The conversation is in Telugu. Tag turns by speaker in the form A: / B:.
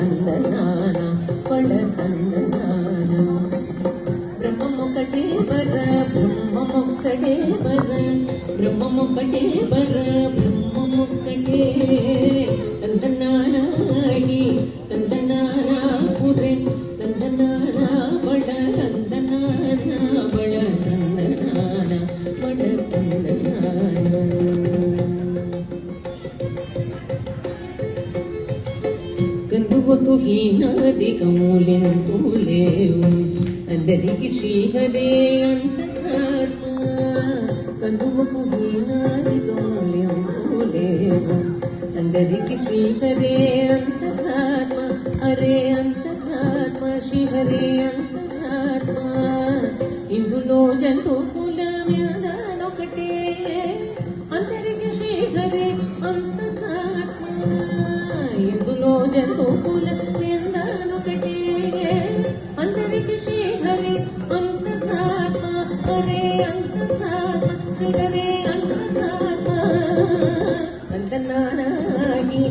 A: తందనాన పడ తందనాన బ్రహ్మమొక్కటే బర బ్రహ్మమొక్కటే బర బ్రహ్మమొక్కటే బర బ్రహ్మమొక్కటే తందనానాడి తందనాన పురే తందనాన బడ తందనాన బడ తందనాన బడ తందనాన కందువకు హీనాదికములెంతూ లేవు అందరికి శ్రీహరే అంతరాత్మ కందువకు హీనాదికములెంతూ లేవు అందరికి శ్రీహరే అంతరాత్మ హరే అంతరాత్మ శ్రీహరే అంతరాత్మ ఇందులో జంతువుల వ్యాధనొకటే అందరికి శ్రీహరే అంతరాత్మ ఇందులో జంతువుల వ్యాధనొకటే అందరికి శ్రీహరే అంతరాత్మ హరే అంతరాత్మ శ్రీహరే అంతరాత్మ తందనానాని